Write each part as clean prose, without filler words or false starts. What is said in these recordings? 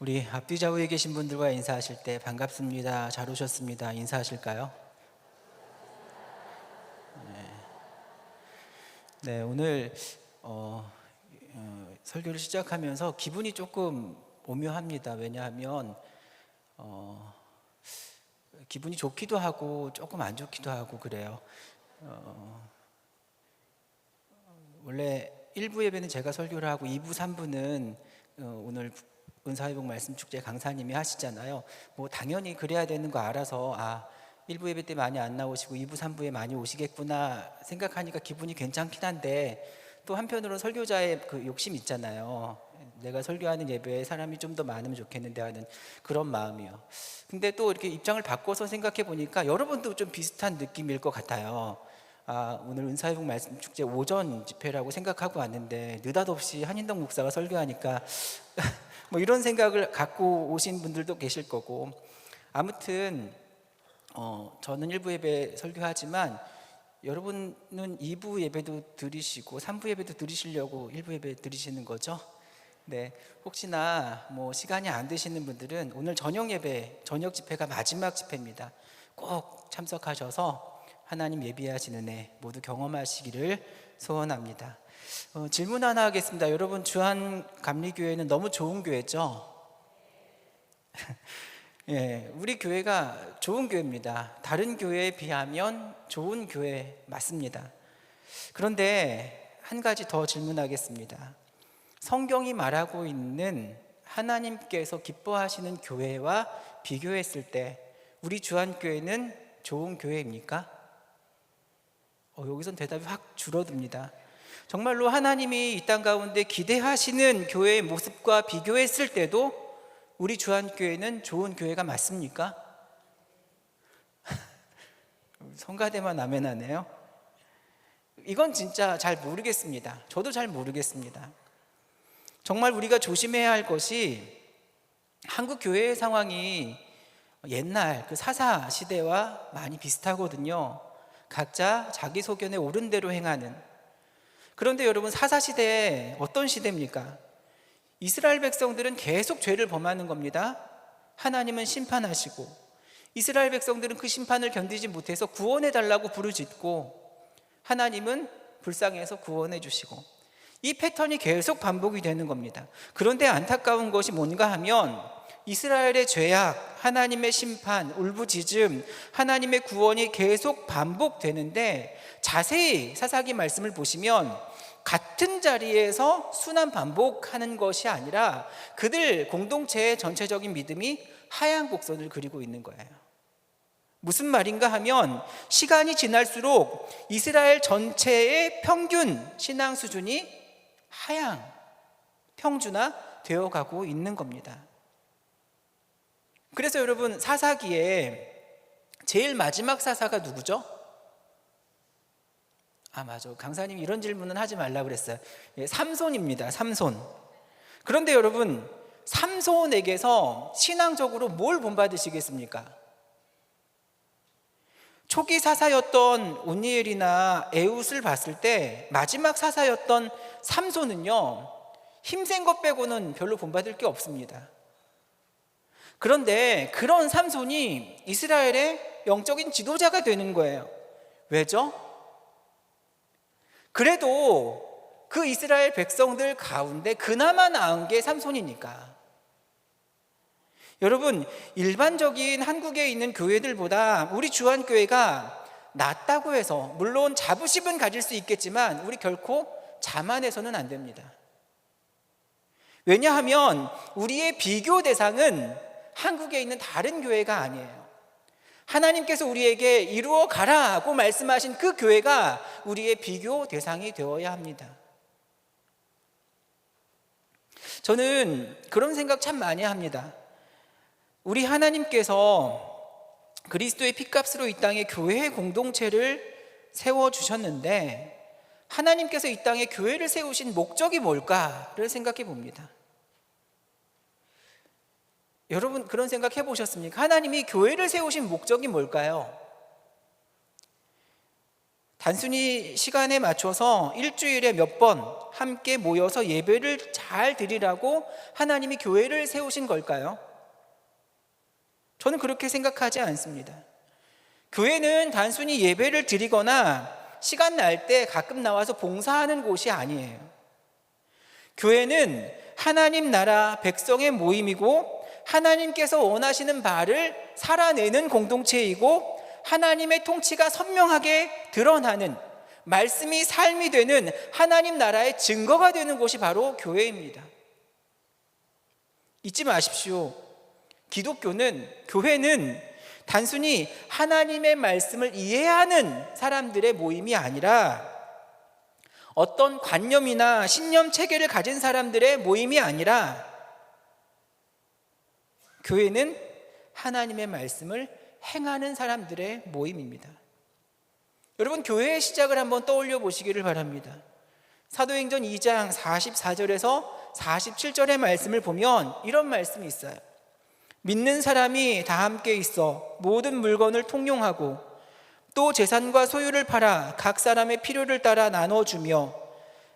우리 앞뒤 좌우에 계신 분들과 인사하실 때 반갑습니다, 잘 오셨습니다 인사하실까요? 네, 오늘 설교를 시작하면서 기분이 조금 오묘합니다. 왜냐하면 기분이 좋기도 하고 조금 안 좋기도 하고 그래요. 원래 1부 예배는 제가 설교를 하고 2부, 3부는 오늘 은사회복 말씀 축제 강사님이 하시잖아요. 뭐 당연히 그래야 되는 거 알아서 1부 예배 때 많이 안 나오시고 2부, 3부에 많이 오시겠구나 생각하니까 기분이 괜찮긴 한데, 또 한편으로는 설교자의 그 욕심 있잖아요. 내가 설교하는 예배에 사람이 좀 더 많으면 좋겠는데 하는 그런 마음이요. 근데 또 이렇게 입장을 바꿔서 생각해 보니까 여러분도 좀 비슷한 느낌일 것 같아요. 오늘 은사회복 말씀 축제 오전 집회라고 생각하고 왔는데 느닷없이 한인덕 목사가 설교하니까 뭐 이런 생각을 갖고 오신 분들도 계실 거고, 아무튼 저는 1부 예배 설교하지만 여러분은 2부 예배도 들으시고 3부 예배도 들으시려고 1부 예배 들으시는 거죠? 네, 혹시나 뭐 시간이 안 되시는 분들은 오늘 저녁 예배, 저녁 집회가 마지막 집회입니다. 꼭 참석하셔서 하나님 예비하신 은혜 모두 경험하시기를 소원합니다. 질문 하나 하겠습니다. 여러분, 주한감리교회는 너무 좋은 교회죠? 예, 우리 교회가 좋은 교회입니다. 다른 교회에 비하면 좋은 교회 맞습니다. 그런데 한 가지 더 질문하겠습니다. 성경이 말하고 있는 하나님께서 기뻐하시는 교회와 비교했을 때 우리 주한교회는 좋은 교회입니까? 여기선 대답이 확 줄어듭니다. 정말로 하나님이 이 땅 가운데 기대하시는 교회의 모습과 비교했을 때도 우리 주한교회는 좋은 교회가 맞습니까? 성가대만 아멘하네요. 이건 진짜 잘 모르겠습니다. 저도 잘 모르겠습니다. 정말 우리가 조심해야 할 것이, 한국 교회의 상황이 옛날 그 사사 시대와 많이 비슷하거든요. 각자 자기 소견에 옳은 대로 행하는. 그런데 여러분, 사사 시대에 어떤 시대입니까? 이스라엘 백성들은 계속 죄를 범하는 겁니다. 하나님은 심판하시고 이스라엘 백성들은 그 심판을 견디지 못해서 구원해 달라고 부르짖고 하나님은 불쌍해서 구원해 주시고, 이 패턴이 계속 반복이 되는 겁니다. 그런데 안타까운 것이 뭔가 하면 이스라엘의 죄악, 하나님의 심판, 울부짖음, 하나님의 구원이 계속 반복되는데, 자세히 사사기 말씀을 보시면 같은 자리에서 순환 반복하는 것이 아니라 그들 공동체의 전체적인 믿음이 하향 곡선을 그리고 있는 거예요. 무슨 말인가 하면, 시간이 지날수록 이스라엘 전체의 평균 신앙 수준이 하향, 평준화 되어가고 있는 겁니다. 그래서 여러분, 사사기에 제일 마지막 사사가 누구죠? 맞아, 강사님이 이런 질문은 하지 말라고 그랬어요. 삼손입니다. 삼손. 그런데 여러분, 삼손에게서 신앙적으로 뭘 본받으시겠습니까? 초기 사사였던 온니엘이나 에웃을 봤을 때 마지막 사사였던 삼손은요, 힘센 것 빼고는 별로 본받을 게 없습니다. 그런데 그런 삼손이 이스라엘의 영적인 지도자가 되는 거예요. 왜죠? 그래도 그 이스라엘 백성들 가운데 그나마 나은 게 삼손이니까. 여러분, 일반적인 한국에 있는 교회들보다 우리 주한교회가 낫다고 해서, 물론 자부심은 가질 수 있겠지만 우리 결코 자만해서는 안 됩니다. 왜냐하면 우리의 비교 대상은 한국에 있는 다른 교회가 아니에요. 하나님께서 우리에게 이루어 가라고 말씀하신 그 교회가 우리의 비교 대상이 되어야 합니다. 저는 그런 생각 참 많이 합니다. 우리 하나님께서 그리스도의 피값으로 이 땅에 교회의 공동체를 세워주셨는데, 하나님께서 이 땅에 교회를 세우신 목적이 뭘까를 생각해 봅니다. 여러분, 그런 생각 해보셨습니까? 하나님이 교회를 세우신 목적이 뭘까요? 단순히 시간에 맞춰서 일주일에 몇 번 함께 모여서 예배를 잘 드리라고 하나님이 교회를 세우신 걸까요? 저는 그렇게 생각하지 않습니다. 교회는 단순히 예배를 드리거나 시간 날 때 가끔 나와서 봉사하는 곳이 아니에요. 교회는 하나님 나라 백성의 모임이고 하나님께서 원하시는 바를 살아내는 공동체이고 하나님의 통치가 선명하게 드러나는, 말씀이 삶이 되는 하나님 나라의 증거가 되는 곳이 바로 교회입니다. 잊지 마십시오. 교회는 단순히 하나님의 말씀을 이해하는 사람들의 모임이 아니라, 어떤 관념이나 신념 체계를 가진 사람들의 모임이 아니라, 교회는 하나님의 말씀을 행하는 사람들의 모임입니다. 여러분, 교회의 시작을 한번 떠올려 보시기를 바랍니다. 사도행전 2장 44절에서 47절의 말씀을 보면 이런 말씀이 있어요. 믿는 사람이 다 함께 있어 모든 물건을 통용하고 또 재산과 소유를 팔아 각 사람의 필요를 따라 나눠주며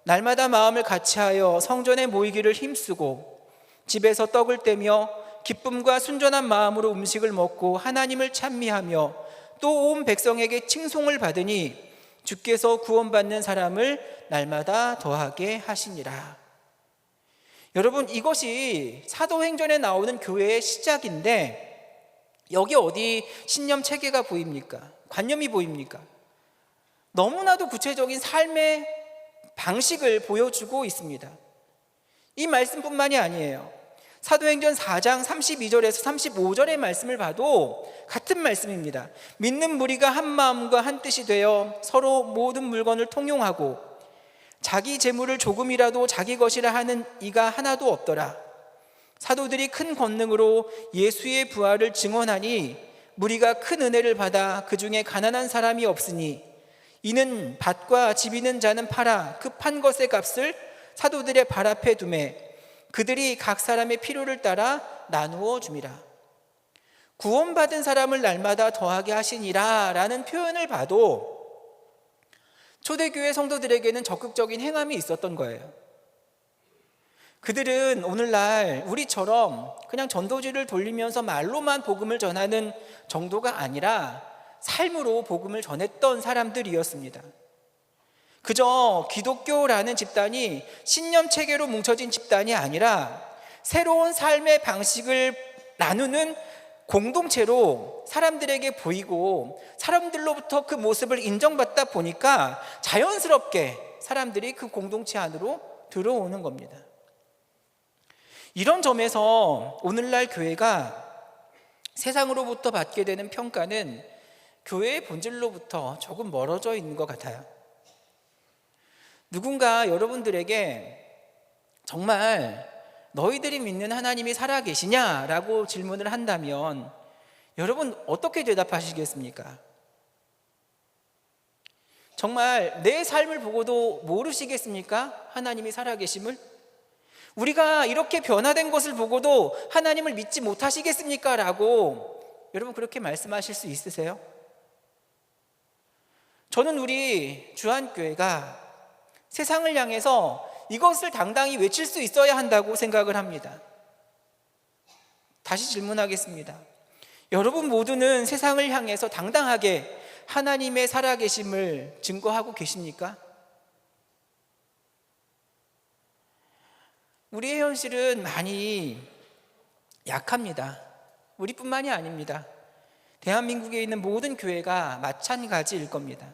날마다 마음을 같이하여 성전에 모이기를 힘쓰고 집에서 떡을 떼며 기쁨과 순전한 마음으로 음식을 먹고 하나님을 찬미하며 또 온 백성에게 칭송을 받으니 주께서 구원받는 사람을 날마다 더하게 하시니라. 여러분, 이것이 사도행전에 나오는 교회의 시작인데, 여기 어디 신념 체계가 보입니까? 관념이 보입니까? 너무나도 구체적인 삶의 방식을 보여주고 있습니다. 이 말씀뿐만이 아니에요. 사도행전 4장 32절에서 35절의 말씀을 봐도 같은 말씀입니다. 믿는 무리가 한 마음과 한 뜻이 되어 서로 모든 물건을 통용하고 자기 재물을 조금이라도 자기 것이라 하는 이가 하나도 없더라. 사도들이 큰 권능으로 예수의 부활을 증언하니 무리가 큰 은혜를 받아 그 중에 가난한 사람이 없으니 이는 밭과 집 있는 자는 팔아 그 판 것의 값을 사도들의 발 앞에 두매 그들이 각 사람의 필요를 따라 나누어 줌이라. 구원받은 사람을 날마다 더하게 하시니라 라는 표현을 봐도 초대교회 성도들에게는 적극적인 행함이 있었던 거예요. 그들은 오늘날 우리처럼 그냥 전도지를 돌리면서 말로만 복음을 전하는 정도가 아니라 삶으로 복음을 전했던 사람들이었습니다. 그저 기독교라는 집단이 신념 체계로 뭉쳐진 집단이 아니라 새로운 삶의 방식을 나누는 공동체로 사람들에게 보이고 사람들로부터 그 모습을 인정받다 보니까 자연스럽게 사람들이 그 공동체 안으로 들어오는 겁니다. 이런 점에서 오늘날 교회가 세상으로부터 받게 되는 평가는 교회의 본질로부터 조금 멀어져 있는 것 같아요. 누군가 여러분들에게 정말 너희들이 믿는 하나님이 살아계시냐라고 질문을 한다면 여러분 어떻게 대답하시겠습니까? 정말 내 삶을 보고도 모르시겠습니까? 하나님이 살아계심을? 우리가 이렇게 변화된 것을 보고도 하나님을 믿지 못하시겠습니까? 라고 여러분 그렇게 말씀하실 수 있으세요? 저는 우리 주한교회가 세상을 향해서 이것을 당당히 외칠 수 있어야 한다고 생각을 합니다. 다시 질문하겠습니다. 여러분 모두는 세상을 향해서 당당하게 하나님의 살아계심을 증거하고 계십니까? 우리의 현실은 많이 약합니다. 우리뿐만이 아닙니다. 대한민국에 있는 모든 교회가 마찬가지일 겁니다.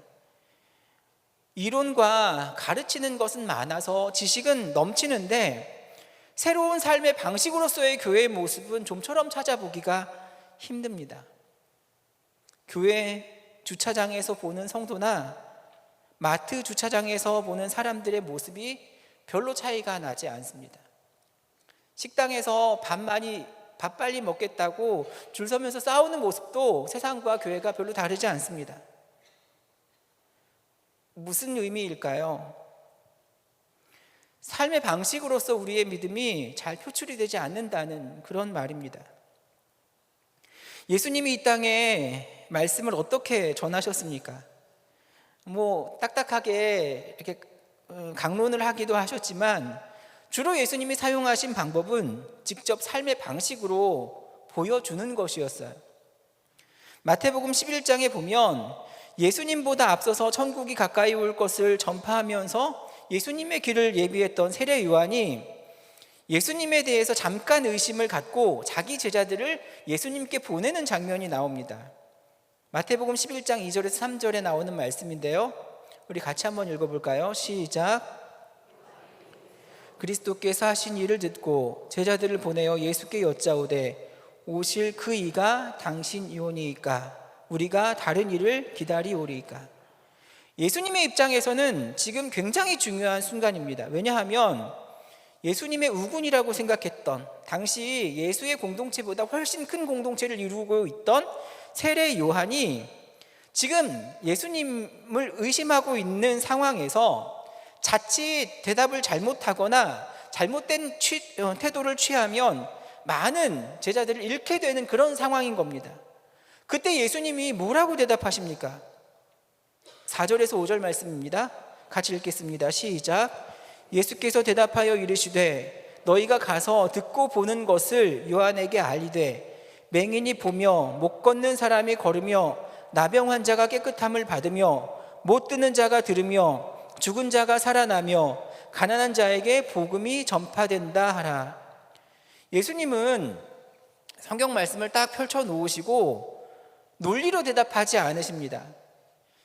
이론과 가르치는 것은 많아서 지식은 넘치는데 새로운 삶의 방식으로서의 교회의 모습은 좀처럼 찾아보기가 힘듭니다. 교회 주차장에서 보는 성도나 마트 주차장에서 보는 사람들의 모습이 별로 차이가 나지 않습니다. 식당에서 밥 빨리 먹겠다고 줄 서면서 싸우는 모습도 세상과 교회가 별로 다르지 않습니다. 무슨 의미일까요? 삶의 방식으로서 우리의 믿음이 잘 표출이 되지 않는다는 그런 말입니다. 예수님이 이 땅에 말씀을 어떻게 전하셨습니까? 딱딱하게 이렇게 강론을 하기도 하셨지만 주로 예수님이 사용하신 방법은 직접 삶의 방식으로 보여주는 것이었어요. 마태복음 11장에 보면 예수님보다 앞서서 천국이 가까이 올 것을 전파하면서 예수님의 길을 예비했던 세례 요한이 예수님에 대해서 잠깐 의심을 갖고 자기 제자들을 예수님께 보내는 장면이 나옵니다. 마태복음 11장 2절에서 3절에 나오는 말씀인데요, 우리 같이 한번 읽어볼까요? 시작. 그리스도께서 하신 일을 듣고 제자들을 보내어 예수께 여짜오되 오실 그 이가 당신이오니이까 우리가 다른 일을 기다리오리이까. 예수님의 입장에서는 지금 굉장히 중요한 순간입니다. 왜냐하면 예수님의 우군이라고 생각했던, 당시 예수의 공동체보다 훨씬 큰 공동체를 이루고 있던 세례 요한이 지금 예수님을 의심하고 있는 상황에서 자칫 대답을 잘못하거나 잘못된 태도를 취하면 많은 제자들을 잃게 되는 그런 상황인 겁니다. 그때 예수님이 뭐라고 대답하십니까? 4절에서 5절 말씀입니다. 같이 읽겠습니다. 시작. 예수께서 대답하여 이르시되 너희가 가서 듣고 보는 것을 요한에게 알리되 맹인이 보며 못 걷는 사람이 걸으며 나병 환자가 깨끗함을 받으며 못 듣는 자가 들으며 죽은 자가 살아나며 가난한 자에게 복음이 전파된다 하라. 예수님은 성경 말씀을 딱 펼쳐 놓으시고 논리로 대답하지 않으십니다.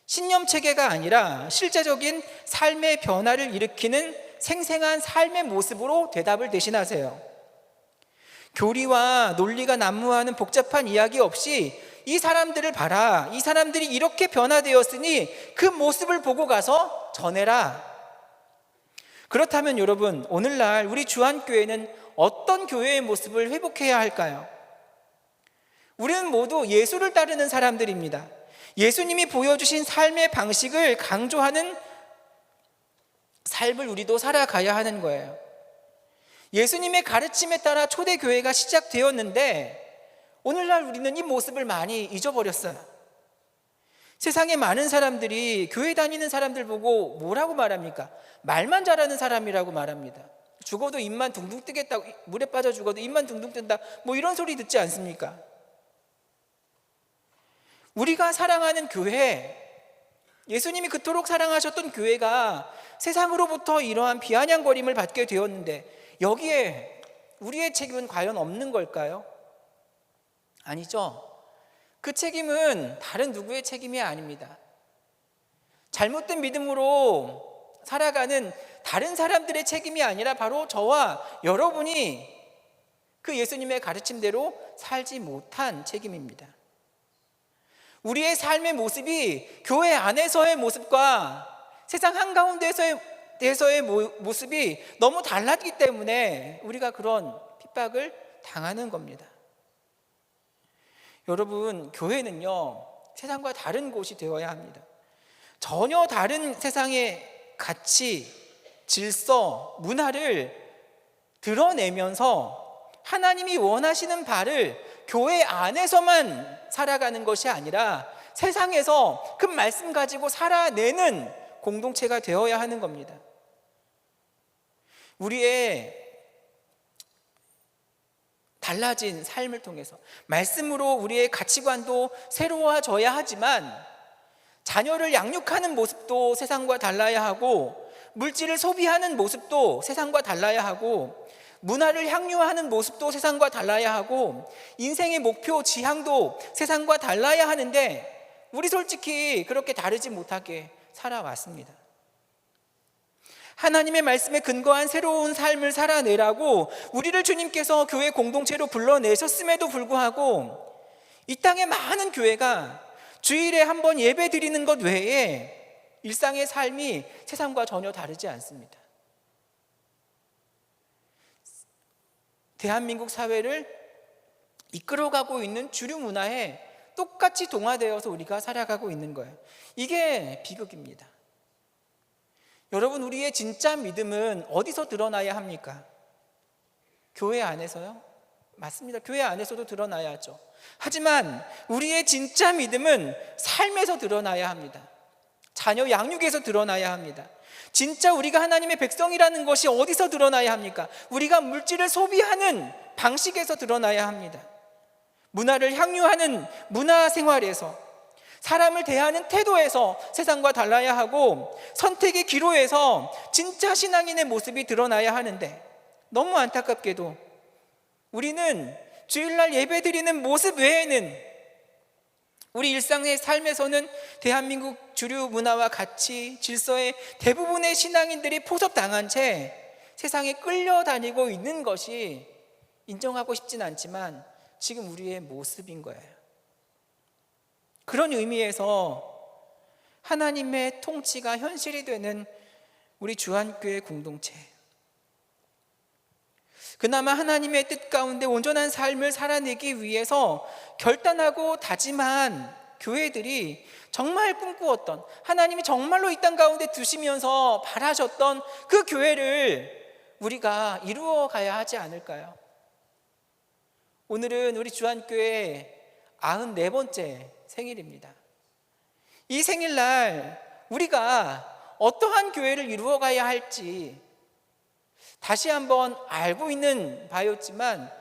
신념 체계가 아니라 실제적인 삶의 변화를 일으키는 생생한 삶의 모습으로 대답을 대신하세요. 교리와 논리가 난무하는 복잡한 이야기 없이 이 사람들을 봐라, 이 사람들이 이렇게 변화되었으니 그 모습을 보고 가서 전해라. 그렇다면 여러분, 오늘날 우리 주한교회는 어떤 교회의 모습을 회복해야 할까요? 우리는 모두 예수를 따르는 사람들입니다. 예수님이 보여주신 삶의 방식을 강조하는 삶을 우리도 살아가야 하는 거예요. 예수님의 가르침에 따라 초대교회가 시작되었는데 오늘날 우리는 이 모습을 많이 잊어버렸어요. 세상에 많은 사람들이 교회 다니는 사람들 보고 뭐라고 말합니까? 말만 잘하는 사람이라고 말합니다. 죽어도 입만 둥둥 뜨겠다고, 물에 빠져 죽어도 입만 둥둥 뜬다, 이런 소리 듣지 않습니까? 우리가 사랑하는 교회, 예수님이 그토록 사랑하셨던 교회가 세상으로부터 이러한 비아냥거림을 받게 되었는데 여기에 우리의 책임은 과연 없는 걸까요? 아니죠. 그 책임은 다른 누구의 책임이 아닙니다. 잘못된 믿음으로 살아가는 다른 사람들의 책임이 아니라 바로 저와 여러분이 그 예수님의 가르침대로 살지 못한 책임입니다. 우리의 삶의 모습이 교회 안에서의 모습과 세상 한가운데서의 모습이 너무 달랐기 때문에 우리가 그런 핍박을 당하는 겁니다. 여러분, 교회는요, 세상과 다른 곳이 되어야 합니다. 전혀 다른 세상의 가치, 질서, 문화를 드러내면서 하나님이 원하시는 바를 교회 안에서만 살아가는 것이 아니라 세상에서 그 말씀 가지고 살아내는 공동체가 되어야 하는 겁니다. 우리의 달라진 삶을 통해서 말씀으로 우리의 가치관도 새로워져야 하지만 자녀를 양육하는 모습도 세상과 달라야 하고 물질을 소비하는 모습도 세상과 달라야 하고 문화를 향유하는 모습도 세상과 달라야 하고 인생의 목표, 지향도 세상과 달라야 하는데 우리 솔직히 그렇게 다르지 못하게 살아왔습니다. 하나님의 말씀에 근거한 새로운 삶을 살아내라고 우리를 주님께서 교회 공동체로 불러내셨음에도 불구하고 이 땅의 많은 교회가 주일에 한 번 예배 드리는 것 외에 일상의 삶이 세상과 전혀 다르지 않습니다. 대한민국 사회를 이끌어가고 있는 주류 문화에 똑같이 동화되어서 우리가 살아가고 있는 거예요. 이게 비극입니다. 여러분, 우리의 진짜 믿음은 어디서 드러나야 합니까? 교회 안에서요? 맞습니다. 교회 안에서도 드러나야죠. 하지만 우리의 진짜 믿음은 삶에서 드러나야 합니다. 자녀 양육에서 드러나야 합니다. 진짜 우리가 하나님의 백성이라는 것이 어디서 드러나야 합니까? 우리가 물질을 소비하는 방식에서 드러나야 합니다. 문화를 향유하는 문화 생활에서, 사람을 대하는 태도에서 세상과 달라야 하고, 선택의 기로에서 진짜 신앙인의 모습이 드러나야 하는데, 너무 안타깝게도 우리는 주일날 예배드리는 모습 외에는, 우리 일상의 삶에서는 대한민국 주류 문화와 가치, 질서의 대부분의 신앙인들이 포섭당한 채 세상에 끌려다니고 있는 것이, 인정하고 싶진 않지만 지금 우리의 모습인 거예요. 그런 의미에서 하나님의 통치가 현실이 되는 우리 주한교회 공동체, 그나마 하나님의 뜻 가운데 온전한 삶을 살아내기 위해서 결단하고 다짐한 교회들이 정말 꿈꾸었던, 하나님이 정말로 이 땅 가운데 두시면서 바라셨던 그 교회를 우리가 이루어 가야 하지 않을까요? 오늘은 우리 주한교회 94번째 생일입니다. 이 생일날 우리가 어떠한 교회를 이루어 가야 할지 다시 한번 알고 있는 바였지만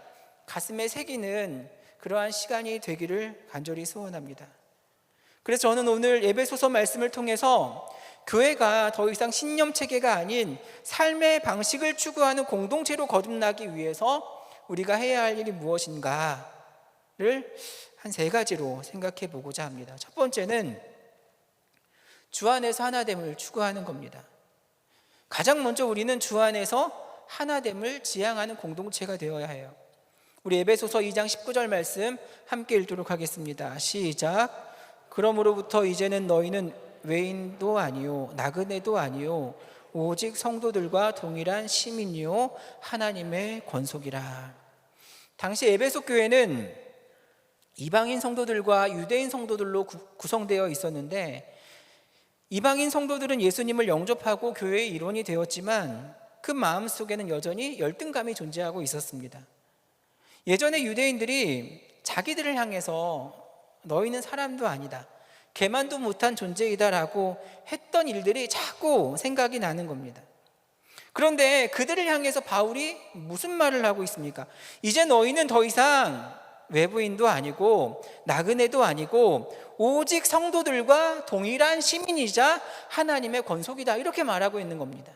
가슴에 새기는 그러한 시간이 되기를 간절히 소원합니다. 그래서 저는 오늘 에베소서 말씀을 통해서 교회가 더 이상 신념 체계가 아닌 삶의 방식을 추구하는 공동체로 거듭나기 위해서 우리가 해야 할 일이 무엇인가를 한 3가지로 생각해 보고자 합니다. 첫 번째는 주 안에서 하나됨을 추구하는 겁니다. 가장 먼저 우리는 주 안에서 하나됨을 지향하는 공동체가 되어야 해요. 우리 에베소서 2장 19절 말씀 함께 읽도록 하겠습니다. 시작. 그러므로부터 이제는 너희는 외인도 아니요 나그네도 아니요 오직 성도들과 동일한 시민이요 하나님의 권속이라. 당시 에베소 교회는 이방인 성도들과 유대인 성도들로 구성되어 있었는데, 이방인 성도들은 예수님을 영접하고 교회의 일원이 되었지만 그 마음속에는 여전히 열등감이 존재하고 있었습니다. 예전에 유대인들이 자기들을 향해서 너희는 사람도 아니다, 개만도 못한 존재이다라고 했던 일들이 자꾸 생각이 나는 겁니다. 그런데 그들을 향해서 바울이 무슨 말을 하고 있습니까? 이제 너희는 더 이상 외부인도 아니고 나그네도 아니고 오직 성도들과 동일한 시민이자 하나님의 권속이다, 이렇게 말하고 있는 겁니다.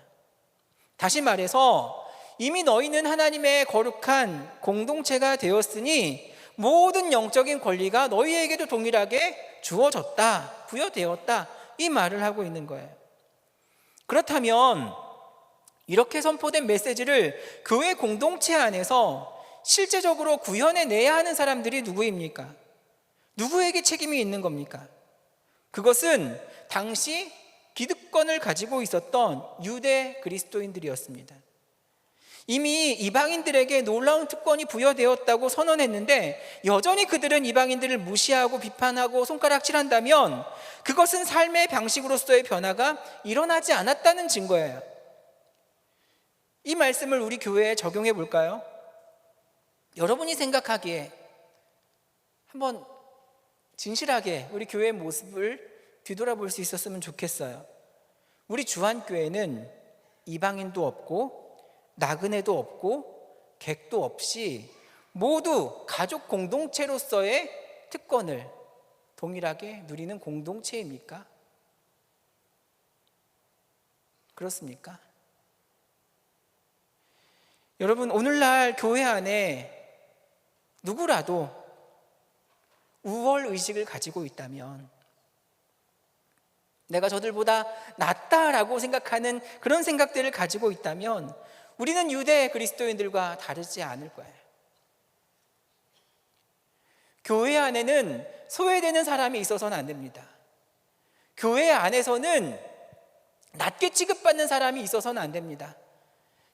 다시 말해서 이미 너희는 하나님의 거룩한 공동체가 되었으니 모든 영적인 권리가 너희에게도 동일하게 주어졌다, 부여되었다, 이 말을 하고 있는 거예요. 그렇다면 이렇게 선포된 메시지를 교회 공동체 안에서 실제적으로 구현해내야 하는 사람들이 누구입니까? 누구에게 책임이 있는 겁니까? 그것은 당시 기득권을 가지고 있었던 유대 그리스도인들이었습니다. 이미 이방인들에게 놀라운 특권이 부여되었다고 선언했는데 여전히 그들은 이방인들을 무시하고 비판하고 손가락질한다면 그것은 삶의 방식으로서의 변화가 일어나지 않았다는 증거예요. 이 말씀을 우리 교회에 적용해 볼까요? 여러분이 생각하기에 한번 진실하게 우리 교회의 모습을 뒤돌아볼 수 있었으면 좋겠어요. 우리 주한교회는 이방인도 없고 나그네도 없고 객도 없이 모두 가족 공동체로서의 특권을 동일하게 누리는 공동체입니까? 그렇습니까? 여러분, 오늘날 교회 안에 누구라도 우월 의식을 가지고 있다면, 내가 저들보다 낫다라고 생각하는 그런 생각들을 가지고 있다면 우리는 유대 그리스도인들과 다르지 않을 거예요. 교회 안에는 소외되는 사람이 있어서는 안 됩니다. 교회 안에서는 낮게 취급받는 사람이 있어서는 안 됩니다.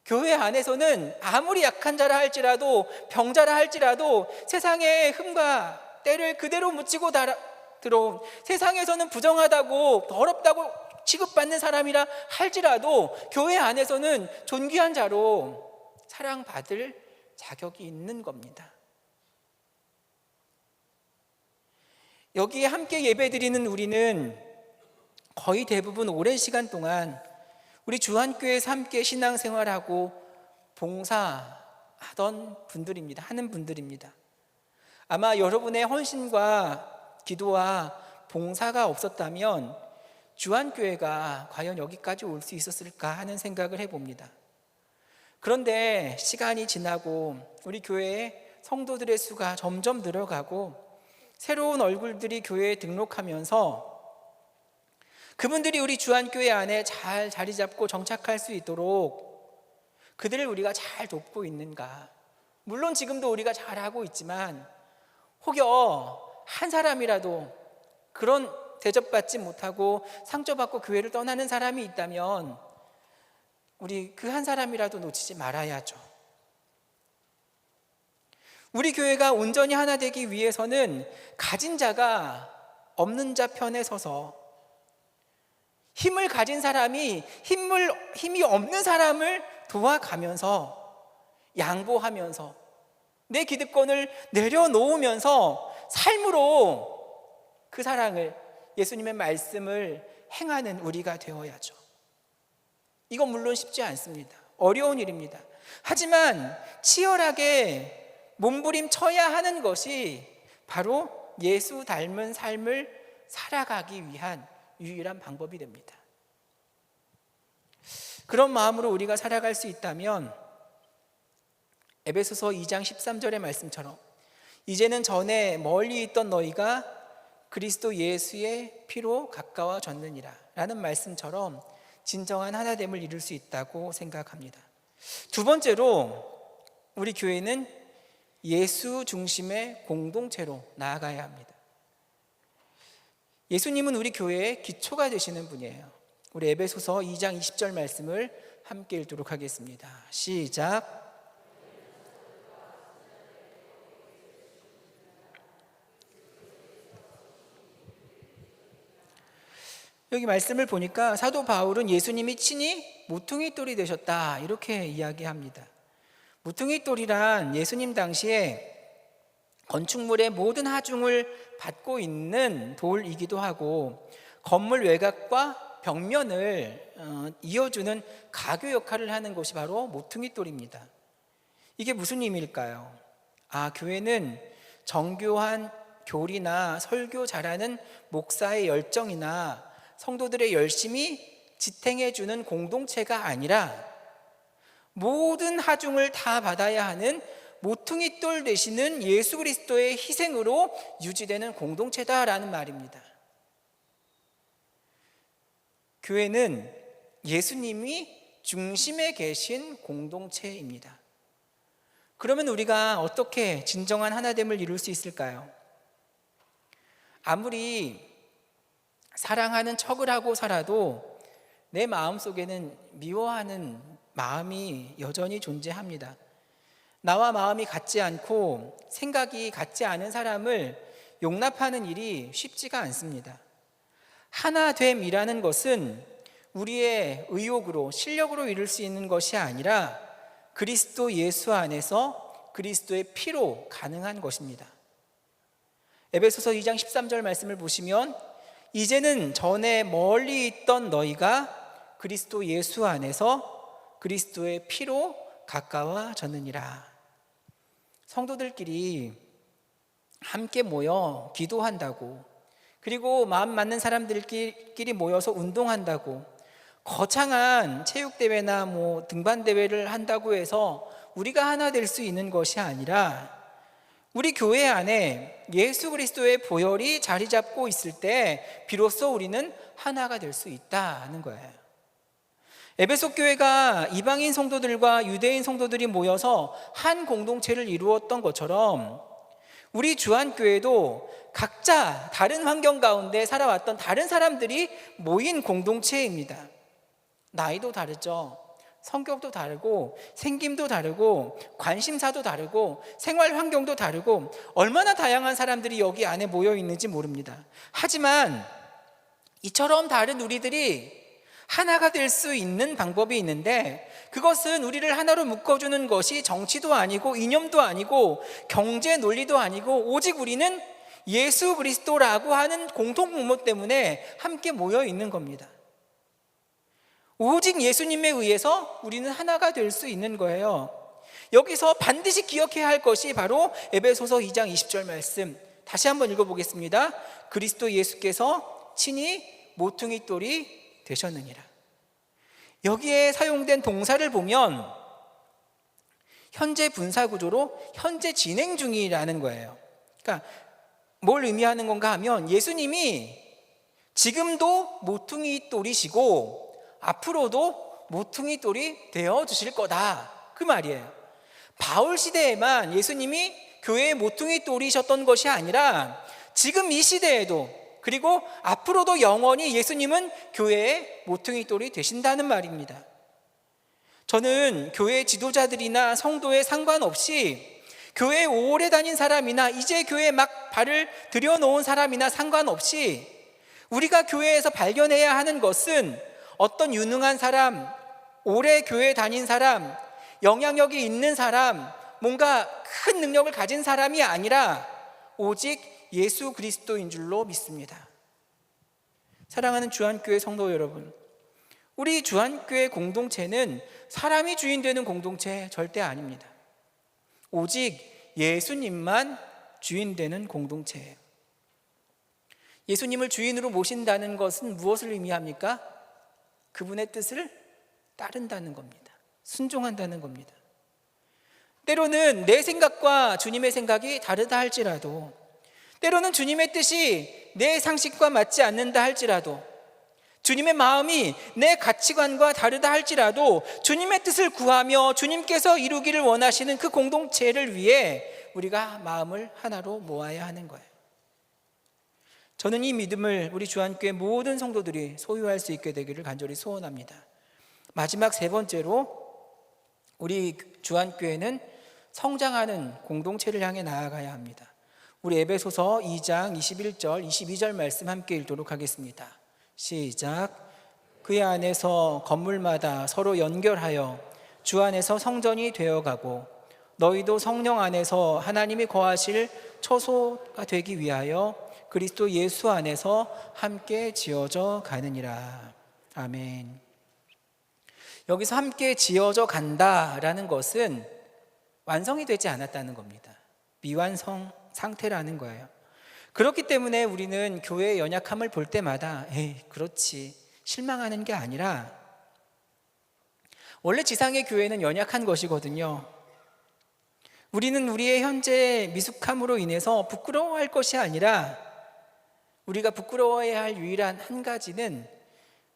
교회 안에서는 아무리 약한 자라 할지라도, 병자라 할지라도 세상의 흠과 때를 그대로 묻히고 들어온, 세상에서는 부정하다고 더럽다고 취급받는 사람이라 할지라도 교회 안에서는 존귀한 자로 사랑받을 자격이 있는 겁니다. 여기에 함께 예배드리는 우리는 거의 대부분 오랜 시간 동안 우리 주한교회에서 함께 신앙생활하고 봉사하던 분들입니다. 하는 분들입니다. 아마 여러분의 헌신과 기도와 봉사가 없었다면 주한교회가 과연 여기까지 올 수 있었을까 하는 생각을 해봅니다. 그런데 시간이 지나고 우리 교회에 성도들의 수가 점점 늘어가고 새로운 얼굴들이 교회에 등록하면서 그분들이 우리 주한교회 안에 잘 자리 잡고 정착할 수 있도록 그들을 우리가 잘 돕고 있는가? 물론 지금도 우리가 잘하고 있지만 혹여 한 사람이라도 그런 대접받지 못하고 상처받고 교회를 떠나는 사람이 있다면 우리 그 한 사람이라도 놓치지 말아야죠. 우리 교회가 온전히 하나 되기 위해서는 가진 자가 없는 자 편에 서서 힘을 가진 사람이 힘이 없는 사람을 도와가면서 양보하면서 내 기득권을 내려놓으면서 삶으로 그 사랑을 예수님의 말씀을 행하는 우리가 되어야죠. 이건 물론 쉽지 않습니다. 어려운 일입니다. 하지만 치열하게 몸부림쳐야 하는 것이 바로 예수 닮은 삶을 살아가기 위한 유일한 방법이 됩니다. 그런 마음으로 우리가 살아갈 수 있다면 에베소서 2장 13절의 말씀처럼 이제는 전에 멀리 있던 너희가 그리스도 예수의 피로 가까워졌느니라 라는 말씀처럼 진정한 하나됨을 이룰 수 있다고 생각합니다. 두 번째로 우리 교회는 예수 중심의 공동체로 나아가야 합니다. 예수님은 우리 교회의 기초가 되시는 분이에요. 우리 에베소서 2장 20절 말씀을 함께 읽도록 하겠습니다. 시작. 여기 말씀을 보니까 사도 바울은 예수님이 친히 모퉁이돌이 되셨다 이렇게 이야기합니다. 모퉁이돌이란 예수님 당시에 건축물의 모든 하중을 받고 있는 돌이기도 하고 건물 외곽과 벽면을 이어주는 가교 역할을 하는 것이 바로 모퉁이돌입니다. 이게 무슨 의미일까요? 교회는 정교한 교리나 설교 잘하는 목사의 열정이나 성도들의 열심히 지탱해주는 공동체가 아니라 모든 하중을 다 받아야 하는 모퉁이돌 되시는 예수 그리스도의 희생으로 유지되는 공동체다라는 말입니다. 교회는 예수님이 중심에 계신 공동체입니다. 그러면 우리가 어떻게 진정한 하나됨을 이룰 수 있을까요? 아무리 사랑하는 척을 하고 살아도 내 마음속에는 미워하는 마음이 여전히 존재합니다. 나와 마음이 같지 않고 생각이 같지 않은 사람을 용납하는 일이 쉽지가 않습니다. 하나됨이라는 것은 우리의 의욕으로 실력으로 이룰 수 있는 것이 아니라 그리스도 예수 안에서 그리스도의 피로 가능한 것입니다. 에베소서 2장 13절 말씀을 보시면 이제는 전에 멀리 있던 너희가 그리스도 예수 안에서 그리스도의 피로 가까워졌느니라. 성도들끼리 함께 모여 기도한다고, 그리고 마음 맞는 사람들끼리 모여서 운동한다고, 거창한 체육대회나 등반대회를 한다고 해서 우리가 하나 될 수 있는 것이 아니라 우리 교회 안에 예수 그리스도의 보혈이 자리 잡고 있을 때 비로소 우리는 하나가 될 수 있다는 거예요. 에베소 교회가 이방인 성도들과 유대인 성도들이 모여서 한 공동체를 이루었던 것처럼 우리 주한교회도 각자 다른 환경 가운데 살아왔던 다른 사람들이 모인 공동체입니다. 나이도 다르죠. 성격도 다르고 생김도 다르고 관심사도 다르고 생활 환경도 다르고 얼마나 다양한 사람들이 여기 안에 모여 있는지 모릅니다. 하지만 이처럼 다른 우리들이 하나가 될 수 있는 방법이 있는데, 그것은 우리를 하나로 묶어주는 것이 정치도 아니고 이념도 아니고 경제 논리도 아니고 오직 우리는 예수 그리스도라고 하는 공통 분모 때문에 함께 모여 있는 겁니다. 오직 예수님에 의해서 우리는 하나가 될 수 있는 거예요. 여기서 반드시 기억해야 할 것이 바로 에베소서 2장 20절 말씀, 다시 한번 읽어보겠습니다. 그리스도 예수께서 친히 모퉁이 돌이 되셨느니라. 여기에 사용된 동사를 보면 현재 분사 구조로 현재 진행 중이라는 거예요. 그러니까 뭘 의미하는 건가 하면 예수님이 지금도 모퉁이 돌이시고 앞으로도 모퉁이 돌이 되어 주실 거다, 그 말이에요. 바울 시대에만 예수님이 교회의 모퉁이 돌이셨던 것이 아니라 지금 이 시대에도, 그리고 앞으로도 영원히 예수님은 교회의 모퉁이 돌이 되신다는 말입니다. 저는 교회 지도자들이나 성도에 상관없이, 교회에 오래 다닌 사람이나 이제 교회에 막 발을 들여놓은 사람이나 상관없이 우리가 교회에서 발견해야 하는 것은 어떤 유능한 사람, 오래 교회에 다닌 사람, 영향력이 있는 사람, 뭔가 큰 능력을 가진 사람이 아니라 오직 예수 그리스도인 줄로 믿습니다. 사랑하는 주한교회 성도 여러분, 우리 주한교회 공동체는 사람이 주인 되는 공동체 절대 아닙니다. 오직 예수님만 주인 되는 공동체예요. 예수님을 주인으로 모신다는 것은 무엇을 의미합니까? 그분의 뜻을 따른다는 겁니다. 순종한다는 겁니다. 때로는 내 생각과 주님의 생각이 다르다 할지라도, 때로는 주님의 뜻이 내 상식과 맞지 않는다 할지라도, 주님의 마음이 내 가치관과 다르다 할지라도 주님의 뜻을 구하며 주님께서 이루기를 원하시는 그 공동체를 위해 우리가 마음을 하나로 모아야 하는 거예요. 저는 이 믿음을 우리 주한교회 모든 성도들이 소유할 수 있게 되기를 간절히 소원합니다. 마지막 세 번째로, 우리 주한교회는 성장하는 공동체를 향해 나아가야 합니다. 우리 에베소서 2장 21절 22절 말씀 함께 읽도록 하겠습니다. 시작. 그의 안에서 건물마다 서로 연결하여 주 안에서 성전이 되어가고 너희도 성령 안에서 하나님이 거하실 처소가 되기 위하여 그리스도 예수 안에서 함께 지어져 가느니라. 아멘. 여기서 함께 지어져 간다라는 것은 완성이 되지 않았다는 겁니다. 미완성 상태라는 거예요. 그렇기 때문에 우리는 교회의 연약함을 볼 때마다 그렇지, 실망하는 게 아니라, 원래 지상의 교회는 연약한 것이거든요. 우리는 우리의 현재 미숙함으로 인해서 부끄러워할 것이 아니라, 우리가 부끄러워해야 할 유일한 한 가지는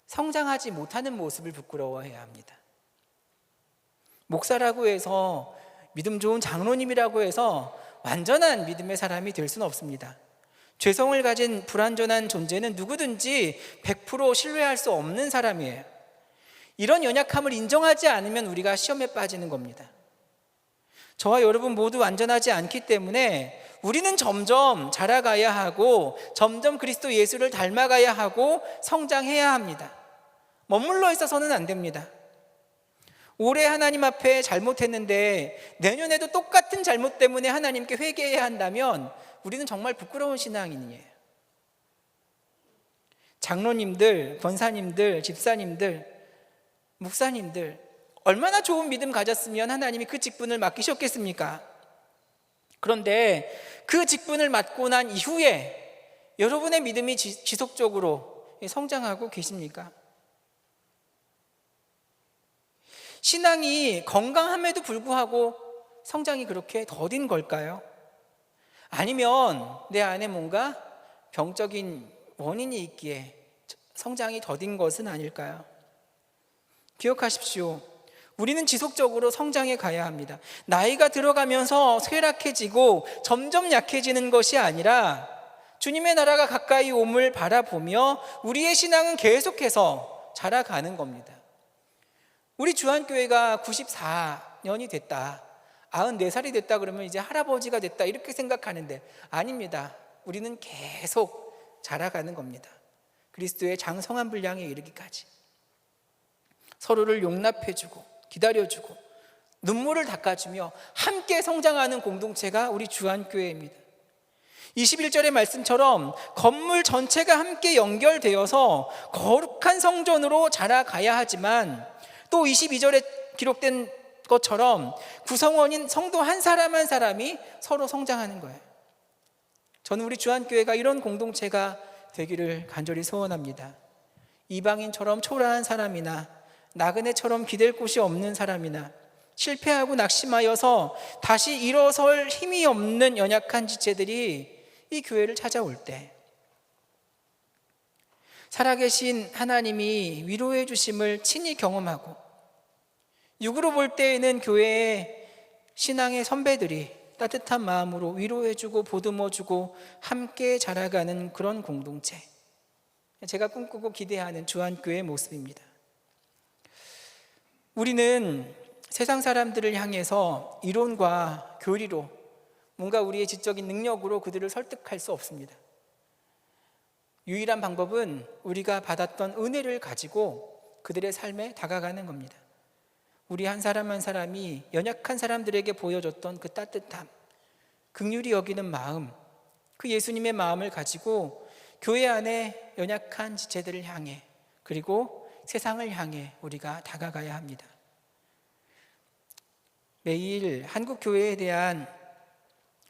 성장하지 못하는 모습을 부끄러워해야 합니다. 목사라고 해서, 믿음 좋은 장로님이라고 해서 완전한 믿음의 사람이 될 수는 없습니다. 죄성을 가진 불완전한 존재는 누구든지 100% 신뢰할 수 없는 사람이에요. 이런 연약함을 인정하지 않으면 우리가 시험에 빠지는 겁니다. 저와 여러분 모두 완전하지 않기 때문에 우리는 점점 자라가야 하고 점점 그리스도 예수를 닮아가야 하고 성장해야 합니다. 머물러 있어서는 안 됩니다. 올해 하나님 앞에 잘못했는데 내년에도 똑같은 잘못 때문에 하나님께 회개해야 한다면 우리는 정말 부끄러운 신앙인이에요. 장로님들, 권사님들, 집사님들, 목사님들, 얼마나 좋은 믿음 가졌으면 하나님이 그 직분을 맡기셨겠습니까? 그런데 그 직분을 맡고 난 이후에 여러분의 믿음이 지속적으로 성장하고 계십니까? 신앙이 건강함에도 불구하고 성장이 그렇게 더딘 걸까요? 아니면 내 안에 뭔가 병적인 원인이 있기에 성장이 더딘 것은 아닐까요? 기억하십시오. 우리는 지속적으로 성장해 가야 합니다. 나이가 들어가면서 쇠락해지고 점점 약해지는 것이 아니라 주님의 나라가 가까이 옴을 바라보며 우리의 신앙은 계속해서 자라가는 겁니다. 우리 주한교회가 94년이 됐다, 94살이 됐다 그러면 이제 할아버지가 됐다 이렇게 생각하는데 아닙니다. 우리는 계속 자라가는 겁니다. 그리스도의 장성한 분량에 이르기까지 서로를 용납해주고 기다려주고 눈물을 닦아주며 함께 성장하는 공동체가 우리 주한교회입니다. 21절의 말씀처럼 건물 전체가 함께 연결되어서 거룩한 성전으로 자라가야 하지만, 또 22절에 기록된 것처럼 구성원인 성도 한 사람 한 사람이 서로 성장하는 거예요. 저는 우리 주한교회가 이런 공동체가 되기를 간절히 소원합니다. 이방인처럼 초라한 사람이나 나그네처럼 기댈 곳이 없는 사람이나 실패하고 낙심하여서 다시 일어설 힘이 없는 연약한 지체들이 이 교회를 찾아올 때 살아계신 하나님이 위로해 주심을 친히 경험하고, 육으로 볼 때에는 교회의 신앙의 선배들이 따뜻한 마음으로 위로해주고 보듬어주고 함께 자라가는 그런 공동체, 제가 꿈꾸고 기대하는 주한교회의 모습입니다. 우리는 세상 사람들을 향해서 이론과 교리로, 뭔가 우리의 지적인 능력으로 그들을 설득할 수 없습니다. 유일한 방법은 우리가 받았던 은혜를 가지고 그들의 삶에 다가가는 겁니다. 우리 한 사람 한 사람이 연약한 사람들에게 보여줬던 그 따뜻함, 긍휼히 여기는 마음, 그 예수님의 마음을 가지고 교회 안에 연약한 지체들을 향해, 그리고 세상을 향해 우리가 다가가야 합니다. 매일 한국 교회에 대한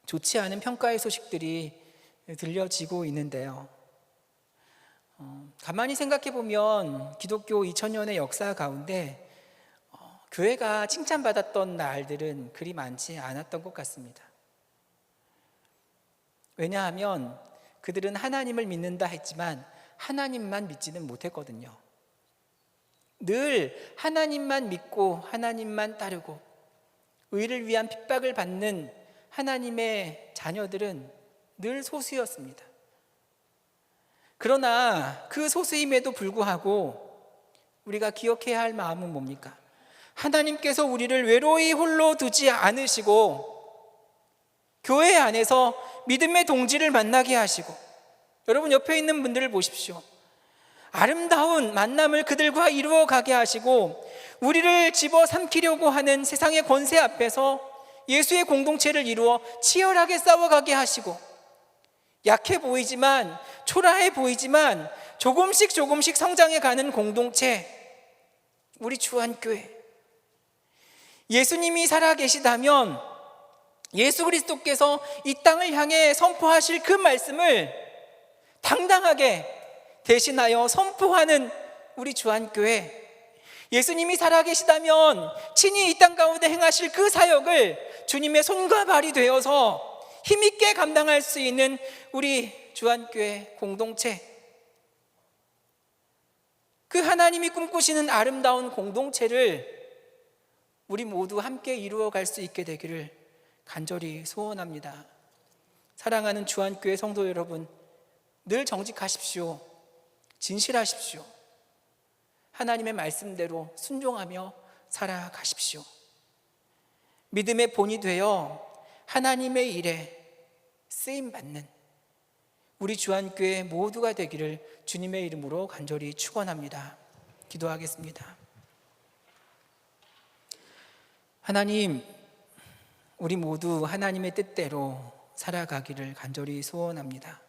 좋지 않은 평가의 소식들이 들려지고 있는데요. 가만히 생각해 보면 기독교 2000년의 역사 가운데 교회가 칭찬받았던 날들은 그리 많지 않았던 것 같습니다. 왜냐하면 그들은 하나님을 믿는다 했지만 하나님만 믿지는 못했거든요. 늘 하나님만 믿고 하나님만 따르고 의를 위한 핍박을 받는 하나님의 자녀들은 늘 소수였습니다. 그러나 그 소수임에도 불구하고 우리가 기억해야 할 마음은 뭡니까? 하나님께서 우리를 외로이 홀로 두지 않으시고 교회 안에서 믿음의 동지를 만나게 하시고, 여러분 옆에 있는 분들을 보십시오. 아름다운 만남을 그들과 이루어 가게 하시고, 우리를 집어삼키려고 하는 세상의 권세 앞에서 예수의 공동체를 이루어 치열하게 싸워가게 하시고, 약해 보이지만, 초라해 보이지만 조금씩 성장해가는 공동체, 우리 주한교회. 예수님이 살아계시다면 예수 그리스도께서 이 땅을 향해 선포하실 그 말씀을 당당하게 대신하여 선포하는 우리 주한교회, 예수님이 살아계시다면 친히 이 땅 가운데 행하실 그 사역을 주님의 손과 발이 되어서 힘있게 감당할 수 있는 우리 주한교회 공동체, 그 하나님이 꿈꾸시는 아름다운 공동체를 우리 모두 함께 이루어갈 수 있게 되기를 간절히 소원합니다. 사랑하는 주한교회 성도 여러분, 늘 정직하십시오. 진실하십시오. 하나님의 말씀대로 순종하며 살아가십시오. 믿음의 본이 되어 하나님의 일에 쓰임받는 우리 주한교회 모두가 되기를 주님의 이름으로 간절히 축원합니다. 기도하겠습니다. 하나님, 우리 모두 하나님의 뜻대로 살아가기를 간절히 소원합니다.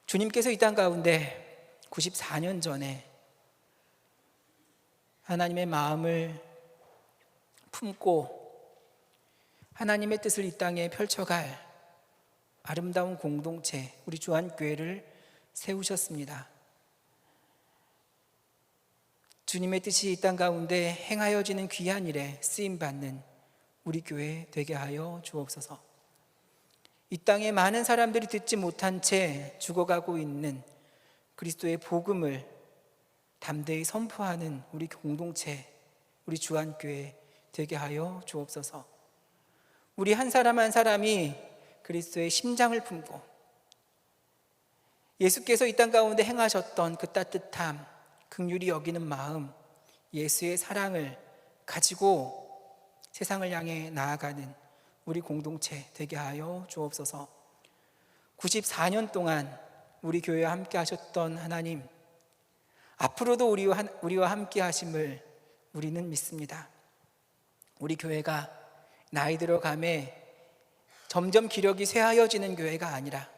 주님께서 이 땅 가운데 94년 전에 하나님의 마음을 품고 하나님의 뜻을 이 땅에 펼쳐갈 아름다운 공동체, 우리 주한교회를 세우셨습니다. 주님의 뜻이 이 땅 가운데 행하여지는 귀한 일에 쓰임받는 우리 교회 되게 하여 주옵소서. 이 땅에 많은 사람들이 듣지 못한 채 죽어가고 있는 그리스도의 복음을 담대히 선포하는 우리 공동체, 우리 주한교회 되게 하여 주옵소서. 우리 한 사람 한 사람이 그리스도의 심장을 품고 예수께서 이 땅 가운데 행하셨던 그 따뜻함, 긍휼히 여기는 마음, 예수의 사랑을 가지고 세상을 향해 나아가는 우리 공동체 되게 하여 주옵소서. 94년 동안 우리 교회와 함께 하셨던 하나님, 앞으로도 우리와 함께 하심을 우리는 믿습니다. 우리 교회가 나이 들어감에 점점 기력이 쇠하여지는 교회가 아니라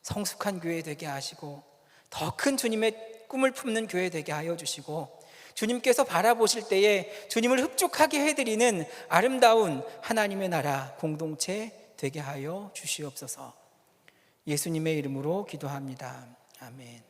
성숙한 교회 되게 하시고 더 큰 주님의 꿈을 품는 교회 되게 하여 주시고 주님께서 바라보실 때에 주님을 흡족하게 해드리는 아름다운 하나님의 나라 공동체 되게 하여 주시옵소서. 예수님의 이름으로 기도합니다. 아멘.